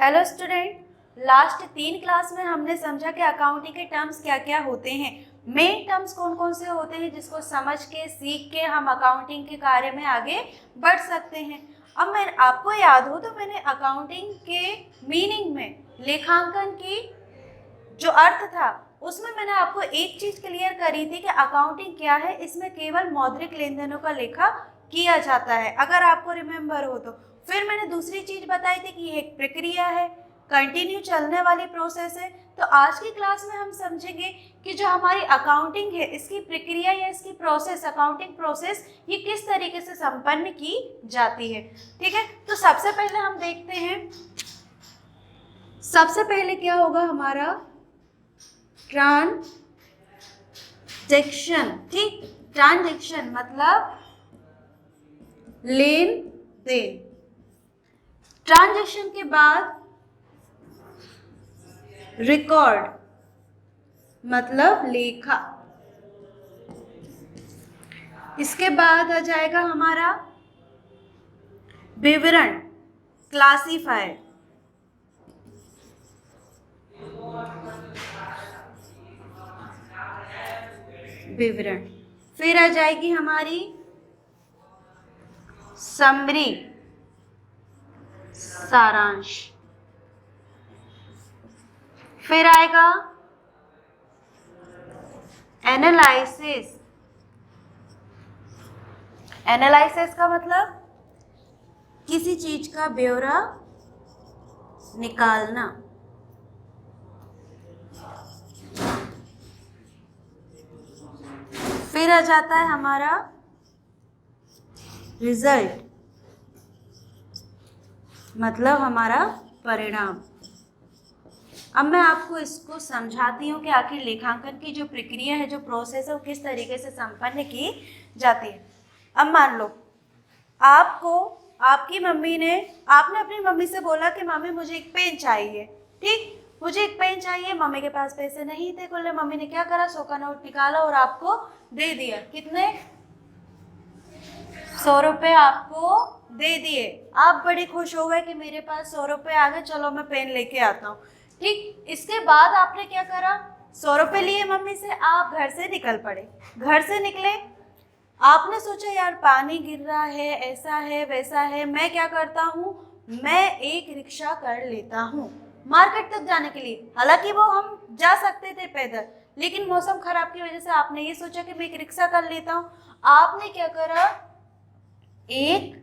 Hello student, last 3 class में हमने समझा कि अकाउंटिंग के टर्म्स क्या क्या होते हैं। मेन टर्म्स कौन कौन से होते हैं जिसको समझ के सीख के हम अकाउंटिंग के कार्य में आगे बढ़ सकते हैं। अब मैं आपको याद हो तो मैंने अकाउंटिंग के मीनिंग में लेखांकन की जो अर्थ था उसमें मैंने आपको एक चीज क्लियर करी थी कि अकाउंटिंग क्या है। इसमें केवल मौद्रिक लेन देनों का लेखा किया जाता है, अगर आपको रिमेम्बर हो तो। फिर मैंने दूसरी चीज बताई थी कि ये एक प्रक्रिया है, कंटिन्यू चलने वाली प्रोसेस है। तो आज की क्लास में हम समझेंगे कि जो हमारी अकाउंटिंग है इसकी प्रक्रिया या इसकी प्रोसेस, अकाउंटिंग प्रोसेस, ये किस तरीके से संपन्न की जाती है। ठीक है, तो सबसे पहले हम देखते हैं, सबसे पहले क्या होगा हमारा ट्रांजैक्शन। ठीक, ट्रांजैक्शन मतलब लेन देन। ट्रांजैक्शन के बाद रिकॉर्ड मतलब लेखा। इसके बाद आ जाएगा हमारा विवरण, क्लासीफायर। विवरण। फिर आ जाएगी हमारी समरी, सारांश। फिर आएगा एनालिसिस। एनालिसिस का मतलब किसी चीज का ब्यौरा निकालना। फिर आ जाता है हमारा रिजल्ट मतलब हमारा परिणाम। अब मैं आपको इसको समझाती हूँ कि आखिर लेखांकन की जो प्रक्रिया है, जो प्रोसेस है, वो किस तरीके से संपन्न की जाती है। अब मान लो आपको आपकी मम्मी ने, आपने अपनी मम्मी से बोला कि मम्मी मुझे एक पेन चाहिए। ठीक, मुझे एक पेन चाहिए। मम्मी के पास पैसे नहीं थे, कुल मम्मी ने क्या करा, 100 का नोट निकाला और आपको दे दिया। कितने? 100 रुपये आपको दे दिए। आप बड़े खुश हो गए कि मेरे पास 100 रुपये आ गए, चलो मैं पेन लेके आता हूँ। ठीक, इसके बाद आपने क्या करा, 100 रुपये लिए मम्मी से, आप घर से निकल पड़े। घर से निकले, आपने सोचा यार पानी गिर रहा है, ऐसा है वैसा है, मैं क्या करता हूँ, मैं एक रिक्शा कर लेता हूँ मार्केट तक जाने के लिए। हालांकि वो हम जा सकते थे पैदल, लेकिन मौसम खराब की वजह से आपने ये सोचा कि मैं एक रिक्शा कर लेता हूँ। आपने क्या करा, एक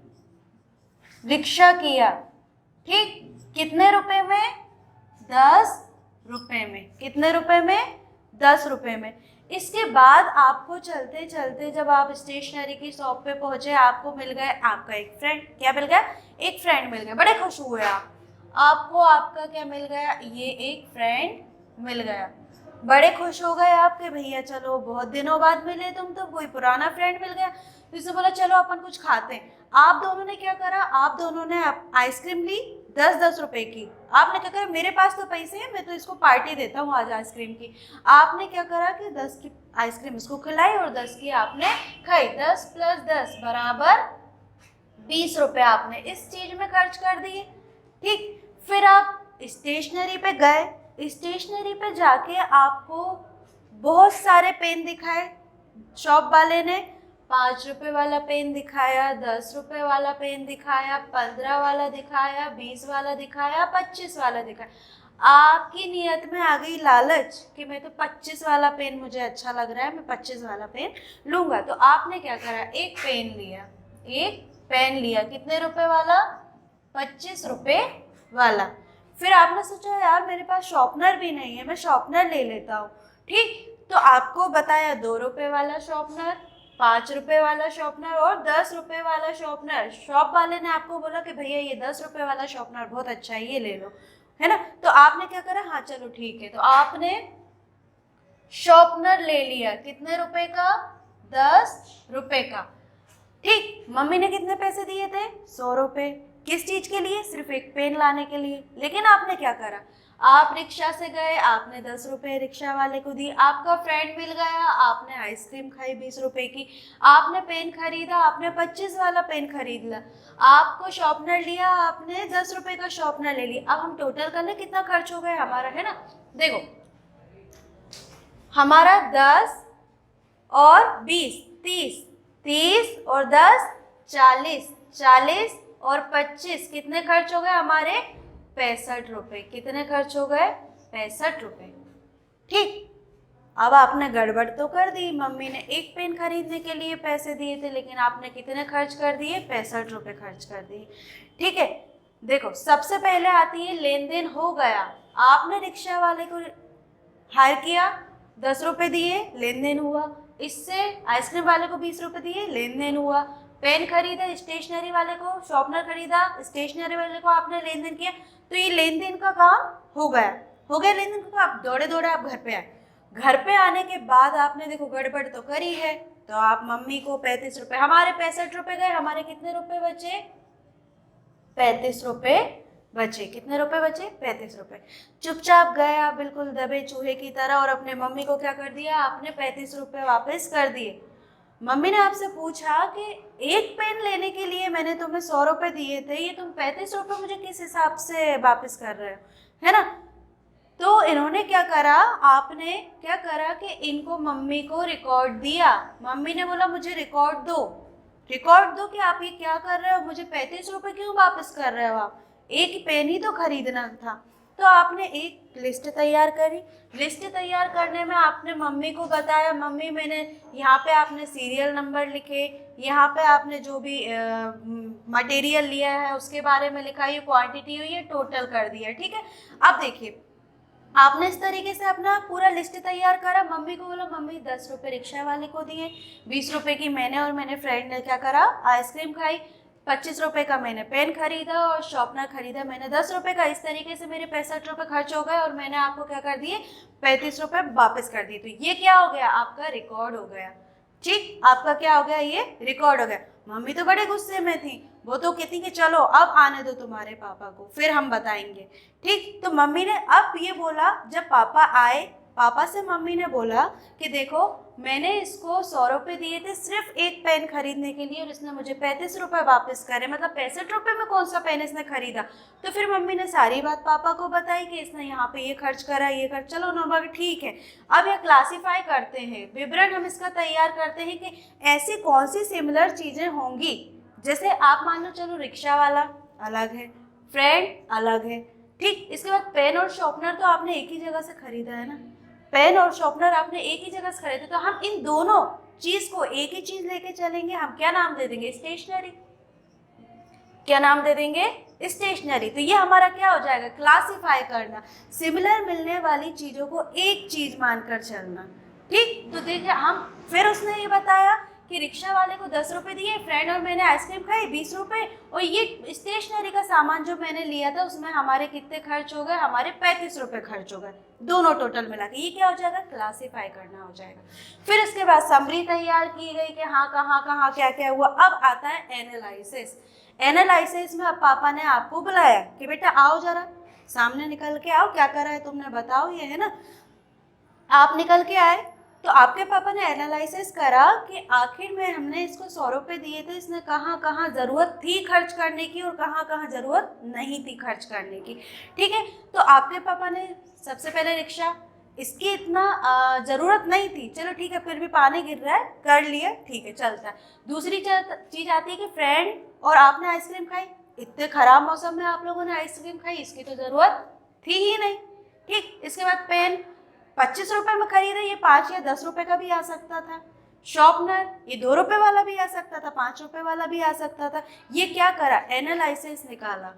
रिक्शा किया। ठीक, कितने रुपए में? 10 रुपए में। कितने रुपए में? 10 रुपए में। इसके बाद आपको चलते चलते जब आप स्टेशनरी की शॉप पे पहुंचे, आपको मिल गए आपका एक फ्रेंड। क्या मिल गया? एक फ्रेंड मिल गया। बड़े खुश हुए आप। आपको आपका क्या मिल गया? ये एक फ्रेंड मिल गया। बड़े खुश हो गए आप कि भैया चलो बहुत दिनों बाद मिले, तुम तो कोई पुराना फ्रेंड मिल गया। तो इसे बोला चलो अपन कुछ खाते हैं। आप दोनों ने क्या करा, आप दोनों ने आइसक्रीम ली 10-10 रुपए की। आपने क्या करा, मेरे पास तो पैसे हैं, मैं तो इसको पार्टी देता हूँ आज आइसक्रीम की। आपने क्या करा कि 10 की आइसक्रीम इसको खिलाई और 10 की आपने खाई। 10 + 10 बराबर 20 रुपए आपने इस चीज में खर्च कर दिए। ठीक, फिर आप स्टेशनरी पे गए। स्टेशनरी पे जाके आपको बहुत सारे पेन दिखाए शॉप वाले ने। 5 रुपए वाला पेन दिखाया, 10 रुपए वाला पेन दिखाया, 15 वाला दिखाया, 20 वाला दिखाया, 25 वाला दिखाया। आपकी नियत में आ गई लालच कि मैं तो 25 वाला पेन मुझे अच्छा लग रहा है, मैं 25 वाला पेन लूंगा। तो आपने क्या करा, एक पेन लिया। एक पेन लिया, कितने रुपए वाला? 25 रुपए वाला। फिर आपने सोचा यार मेरे पास शॉर्पनर भी नहीं है, मैं शॉर्पनर ले लेता हूँ। ठीक, तो आपको बताया 2 रुपए वाला शॉर्पनर, 5 रुपए वाला शॉर्पनर और 10 रुपए वाला शॉर्पनर। शॉप वाले ने आपको बोला कि भैया ये 10 रुपए वाला शॉर्पनर बहुत अच्छा है, ये ले लो, है ना। तो आपने क्या करा, हाँ चलो ठीक है, तो आपने शॉर्पनर ले लिया। कितने रुपए का? 10 रुपए का। ठीक, मम्मी ने कितने पैसे दिए थे? 100 रुपए। किस चीज के लिए? सिर्फ एक पेन लाने के लिए। लेकिन आपने क्या करा, आप रिक्शा से गए, आपने 10 रुपये रिक्शा वाले को दी, आपका फ्रेंड मिल गया, आपने आइसक्रीम खाई 20 रुपये की, आपने पेन खरीदा, आपने 25 वाला पेन खरीद लिया, आपको शॉर्पनर लिया, आपने 10 रुपये का शॉर्पनर ले लिया। अब हम टोटल कर ले कितना खर्च हो गया हमारा, है ना। देखो हमारा 10 और 20 30, 30 और 10 40, 40 और 25 कितने खर्च हो गए हमारे 65 रुपये। कितने खर्च हो गए 65 रुपये। ठीक, अब आपने गड़बड़ तो कर दी, मम्मी ने एक पेन खरीदने के लिए पैसे दिए थे, लेकिन आपने कितने खर्च कर दिए 65 रुपये खर्च कर दिए। ठीक है, देखो सबसे पहले आती है लेन देन हो गया। आपने रिक्शा वाले को हायर किया, 10 रुपये दिए, लेन देन हुआ। इससे आइसक्रीम वाले को 20 रुपये दिए, लेन देन हुआ। पेन खरीदा, स्टेशनरी वाले को शॉर्पनर खरीदा, स्टेशनरी वाले को आपने लेन देन किया, तो ये लेन देन का काम हो गया। हो गया लेन देन का। आप दौड़े दौड़े आप घर पे आए। घर पे आने के बाद आपने देखो गड़बड़ तो करी है, तो आप मम्मी को 35 रुपये, हमारे 65 रुपये गए, हमारे कितने रुपये बचे 35 रुपये बचे। कितने रुपए बचे 35 रुपये। चुपचाप गए आप बिल्कुल दबे चूहे की तरह और अपने मम्मी को क्या कर दिया, आपने 35 रुपये वापस कर दिए। मम्मी ने आपसे पूछा कि एक पेन लेने के लिए मैंने तुम्हें 100 रुपये दिए थे, ये तुम 35 रुपये मुझे किस हिसाब से वापस कर रहे हो, है ना। तो इन्होंने क्या करा, आपने क्या करा कि इनको मम्मी को रिकॉर्ड दिया। मम्मी ने बोला मुझे रिकॉर्ड दो, रिकॉर्ड दो कि आप ये क्या कर रहे हो, मुझे 35 रुपये क्यों वापस कर रहे हो आप, एक पेन ही तो खरीदना था। तो आपने एक लिस्ट तैयार करी। लिस्ट तैयार करने में आपने मम्मी को बताया, मम्मी मैंने यहाँ पे आपने सीरियल नंबर लिखे, यहाँ पे आपने जो भी मटेरियल लिया है उसके बारे में लिखा, ये क्वांटिटी हुई है, टोटल कर दिया। ठीक है, अब देखिए आपने इस तरीके से अपना पूरा लिस्ट तैयार करा। मम्मी को बोला मम्मी 10 रुपये रिक्शा वाले को दिए, 20 रुपये की मैंने और मेरे फ्रेंड ने क्या करा आइसक्रीम खाई, 25 रुपये का मैंने पेन खरीदा और शॉर्पनर खरीदा मैंने 10 रुपये का। इस तरीके से मेरे 65 रुपये खर्च हो गए और मैंने आपको क्या कर दिए 35 रुपये वापस कर दिए। तो ये क्या हो गया, आपका रिकॉर्ड हो गया। ठीक, आपका क्या हो गया, ये रिकॉर्ड हो गया। मम्मी तो बड़े गुस्से में थी, वो तो कहती कि चलो अब आने दो तुम्हारे पापा को, फिर हम बताएंगे। ठीक, तो मम्मी ने अब ये बोला, जब पापा आए, पापा से मम्मी ने बोला कि देखो मैंने इसको 100 रुपये दिए थे सिर्फ एक पेन खरीदने के लिए और इसने मुझे 35 रुपये वापस करे, मतलब 65 रुपये में कौन सा पेन इसने खरीदा। तो फिर मम्मी ने सारी बात पापा को बताई कि इसने यहाँ पे ये खर्च करा, ये खर्च। चलो नॉर्मल, ठीक है। अब यह क्लासीफाई करते हैं, विवरण हम इसका तैयार करते हैं कि ऐसी कौन सी सिमिलर चीज़ें होंगी। जैसे आप मान लो चलो रिक्शा वाला अलग है, फ्रेंड अलग है। ठीक, इसके बाद पेन और शॉर्पनर तो आपने एक ही जगह से खरीदा है ना, पेन और शॉर्पनर आपने एक ही जगह से खरीदे, तो हम इन दोनों चीज को एक ही चीज लेके चलेंगे। हम क्या नाम दे देंगे, स्टेशनरी। क्या नाम दे देंगे, स्टेशनरी। तो ये हमारा क्या हो जाएगा, क्लासिफाई करना, सिमिलर मिलने वाली चीजों को एक चीज मानकर चलना। ठीक, तो देखिए हम फिर उसने ये बताया कि रिक्शा वाले को 10 रुपये दिए, फ्रेंड और मैंने आइसक्रीम खाई 20 रुपये, और ये स्टेशनरी का सामान जो मैंने लिया था उसमें हमारे कितने खर्च हो गए, हमारे 35 रुपये खर्च हो गए, दोनों टोटल मिला के। ये क्या हो जाएगा, क्लासीफाई करना हो जाएगा। फिर उसके बाद समरी तैयार की गई कि हाँ कहाँ कहाँ क्या क्या हुआ। अब आता है एनालिसिस। एनालिसिस में अब पापा ने आपको बुलाया कि बेटा आओ जरा सामने निकल के आओ, क्या करा है तुमने बताओ, ये है ना। आप निकल के आए तो आपके पापा ने एनालिसिस करा कि आखिर में हमने इसको 100 रुपये दिए थे, इसने कहाँ कहाँ ज़रूरत थी खर्च करने की और कहाँ कहाँ ज़रूरत नहीं थी खर्च करने की। ठीक है, तो आपके पापा ने सबसे पहले रिक्शा, इसकी इतना ज़रूरत नहीं थी, चलो ठीक है, फिर भी पानी गिर रहा है कर लिया, ठीक है चलता है। दूसरी चीज़ आती है कि फ्रेंड और आपने आइसक्रीम खाई, इतने ख़राब मौसम में आप लोगों ने आइसक्रीम खाई, इसकी तो ज़रूरत थी ही नहीं। ठीक, इसके बाद पेन 25 रुपये में खरीदे, ये 5 या 10 रुपये का भी आ सकता था। शॉर्पनर ये 2 रुपये वाला भी आ सकता था, 5 रुपये वाला भी आ सकता था। ये क्या करा, एनालिसिस निकाला।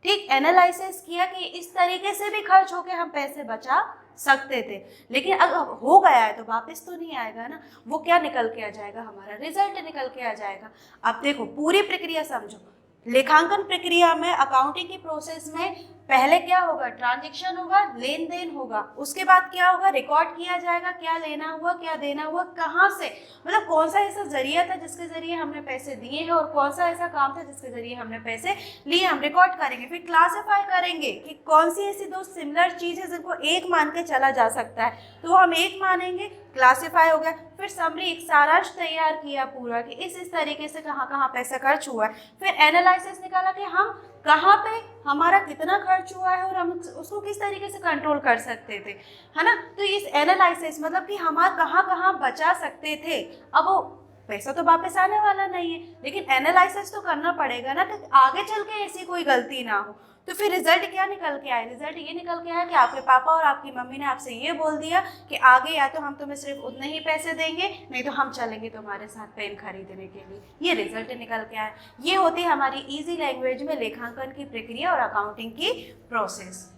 ठीक, एनालिसिस किया कि इस तरीके से भी खर्च होके हम पैसे बचा सकते थे, लेकिन अगर हो गया है तो वापस तो नहीं आएगा ना, वो क्या निकल के आ जाएगा, हमारा रिजल्ट निकल के आ जाएगा। अब देखो पूरी प्रक्रिया समझो। लेखांकन प्रक्रिया में, अकाउंटिंग की प्रोसेस में पहले क्या होगा, ट्रांजैक्शन होगा, लेन देन होगा, उसके बाद क्या होगा, रिकॉर्ड किया जाएगा क्या लेना हुआ, क्या देना हुआ, कहाँ से, मतलब कौन सा ऐसा जरिया था जिसके जरिए हमने पैसे दिए हैं और कौन सा ऐसा काम था जिसके जरिए हमने पैसे लिए, हम रिकॉर्ड करेंगे। फिर क्लासिफाई करेंगे कि कौन सी ऐसी दो सिमिलर चीज़ है जिनको एक मान के चला जा सकता है, तो हम एक मानेंगे, क्लासिफाई हो गया। फिर समरी, एक सारांश तैयार किया पूरा कि इस तरीके से कहाँ कहाँ पैसा खर्च हुआ है। फिर एनालिसिस निकाला कि हम कहाँ पे हमारा कितना खर्च हुआ है और हम उसको किस तरीके से कंट्रोल कर सकते थे, है ना। तो इस एनालिसिस मतलब कि हमारा कहाँ कहाँ बचा सकते थे। अब वो पैसा तो वापस आने वाला नहीं है, लेकिन एनालिसिस तो करना पड़ेगा ना कि आगे चल के ऐसी कोई गलती ना हो। तो फिर रिजल्ट क्या निकल के आया, रिजल्ट ये निकल के आया कि आपके पापा और आपकी मम्मी ने आपसे ये बोल दिया कि आगे या तो हम तुम्हें सिर्फ उतने ही पैसे देंगे, नहीं तो हम चलेंगे तुम्हारे साथ पेन खरीदने के लिए। ये रिजल्ट निकल के आया। ये होती है हमारी इजी लैंग्वेज में लेखांकन की प्रक्रिया और अकाउंटिंग की प्रोसेस।